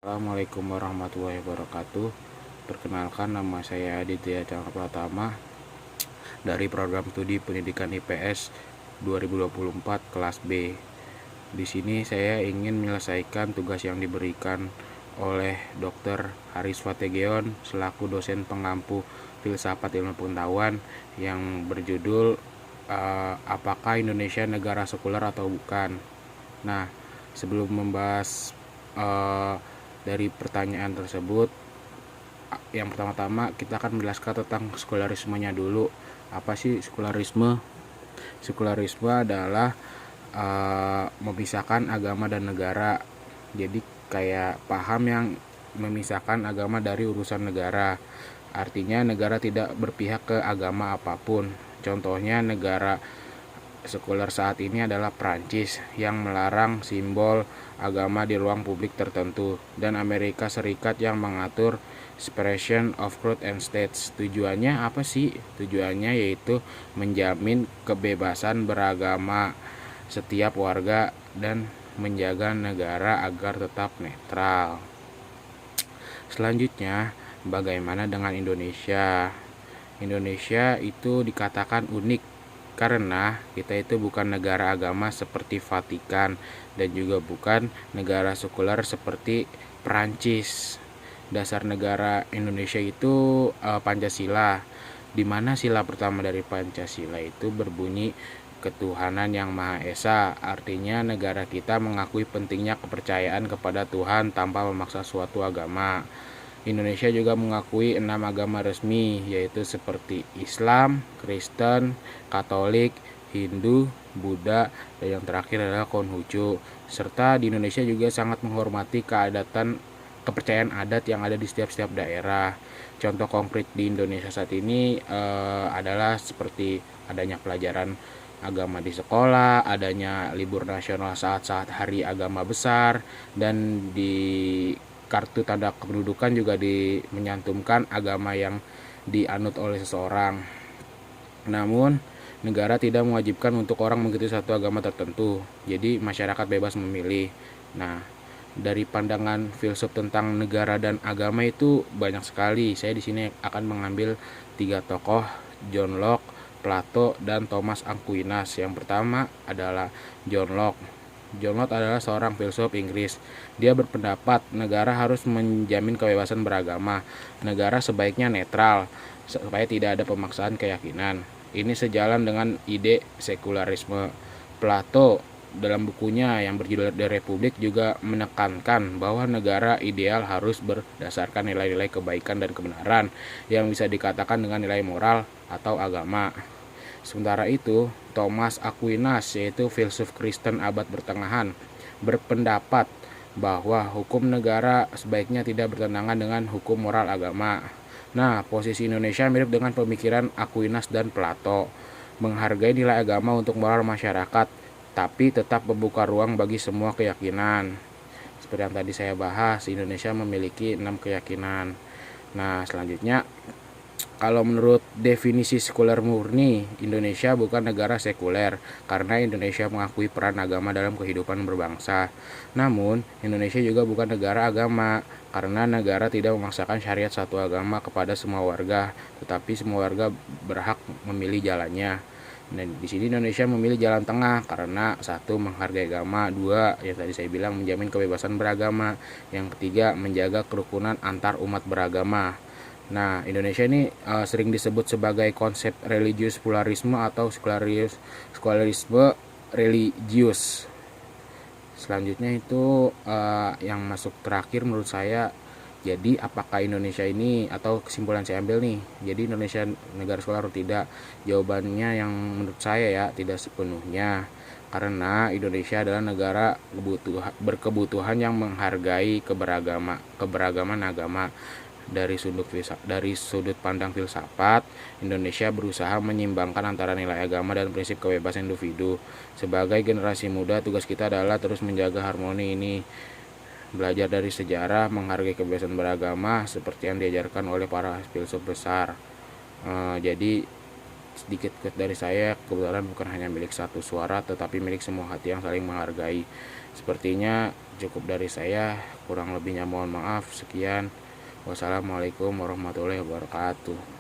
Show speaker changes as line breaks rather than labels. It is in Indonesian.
Assalamualaikum warahmatullahi wabarakatuh. Perkenalkan, nama saya Aditya Chandra Pratama dari program studi pendidikan IPS 2024 kelas B. Di sini saya ingin menyelesaikan tugas yang diberikan oleh Dr. Haris Wategeon selaku dosen pengampu filsafat ilmu pengetahuan yang berjudul apakah Indonesia negara sekuler atau bukan. Nah, sebelum membahas dari pertanyaan tersebut, yang pertama-tama kita akan menjelaskan tentang sekularismenya dulu. Apa sih sekularisme? Sekularisme adalah memisahkan agama dan negara. Jadi kayak paham yang memisahkan agama dari urusan negara. Artinya negara tidak berpihak ke agama apapun. Contohnya negara sekuler saat ini adalah Prancis yang melarang simbol agama di ruang publik tertentu, dan Amerika Serikat yang mengatur separation of church and state. Tujuannya apa sih? Tujuannya yaitu menjamin kebebasan beragama setiap warga dan menjaga negara agar tetap netral. Selanjutnya, bagaimana dengan Indonesia? Indonesia itu dikatakan unik karena kita itu bukan negara agama seperti Vatikan dan juga bukan negara sekuler seperti Perancis. Dasar negara Indonesia itu Pancasila, di mana sila pertama dari Pancasila itu berbunyi ketuhanan yang Maha Esa. Artinya negara kita mengakui pentingnya kepercayaan kepada Tuhan tanpa memaksa suatu agama. Indonesia juga mengakui 6 agama resmi, yaitu seperti Islam, Kristen, Katolik, Hindu, Buddha, dan yang terakhir adalah Konghucu. Serta di Indonesia juga sangat menghormati kepercayaan adat yang ada di setiap daerah. Contoh konkret di Indonesia saat ini adalah seperti adanya pelajaran agama di sekolah, adanya libur nasional saat-saat hari agama besar, dan di kartu tanda kependudukan juga menyantumkan agama yang dianut oleh seseorang. Namun, negara tidak mewajibkan untuk orang mengikuti satu agama tertentu. Jadi, masyarakat bebas memilih. Nah, dari pandangan filsuf tentang negara dan agama itu banyak sekali. Saya di sini akan mengambil 3 tokoh, John Locke, Plato, dan Thomas Aquinas. Yang pertama adalah John Locke. John Locke adalah seorang filsuf Inggris. Dia berpendapat negara harus menjamin kebebasan beragama. Negara sebaiknya netral supaya tidak ada pemaksaan keyakinan. Ini sejalan dengan ide sekularisme. Plato dalam bukunya yang berjudul The Republic juga menekankan bahwa negara ideal harus berdasarkan nilai-nilai kebaikan dan kebenaran yang bisa dikatakan dengan nilai moral atau agama. Sementara itu, Thomas Aquinas, yaitu filsuf Kristen abad pertengahan, berpendapat bahwa hukum negara sebaiknya tidak bertentangan dengan hukum moral agama. Nah, posisi Indonesia mirip dengan pemikiran Aquinas dan Plato, menghargai nilai agama untuk moral masyarakat, tapi tetap membuka ruang bagi semua keyakinan. Seperti yang tadi saya bahas, Indonesia memiliki 6 keyakinan. Nah, selanjutnya, kalau menurut definisi sekuler murni, Indonesia bukan negara sekuler karena Indonesia mengakui peran agama dalam kehidupan berbangsa. Namun, Indonesia juga bukan negara agama karena negara tidak memaksakan syariat satu agama kepada semua warga, tetapi semua warga berhak memilih jalannya. Dan di sini Indonesia memilih jalan tengah karena 1. Menghargai agama, 2. Yang tadi saya bilang menjamin kebebasan beragama, yang ketiga menjaga kerukunan antar umat beragama. Nah, Indonesia ini sering disebut sebagai konsep religius pluralisme atau sekularisme religius. Selanjutnya itu yang masuk terakhir menurut saya. Jadi apakah Indonesia ini, atau kesimpulan saya ambil nih, jadi Indonesia negara sekuler atau tidak? Jawabannya yang menurut saya ya tidak sepenuhnya. Karena Indonesia adalah negara berkebutuhan yang menghargai keberagaman agama. Dari sudut pandang filsafat, Indonesia berusaha menyimbangkan antara nilai agama dan prinsip kebebasan individu. Sebagai generasi muda, tugas kita adalah terus menjaga harmoni ini, belajar dari sejarah, menghargai kebebasan beragama seperti yang diajarkan oleh para filsuf besar. Jadi sedikit quote dari saya, kebenaran bukan hanya milik satu suara tetapi milik semua hati yang saling menghargai. Sepertinya cukup dari saya, kurang lebihnya mohon maaf. Sekian, wassalamualaikum warahmatullahi wabarakatuh.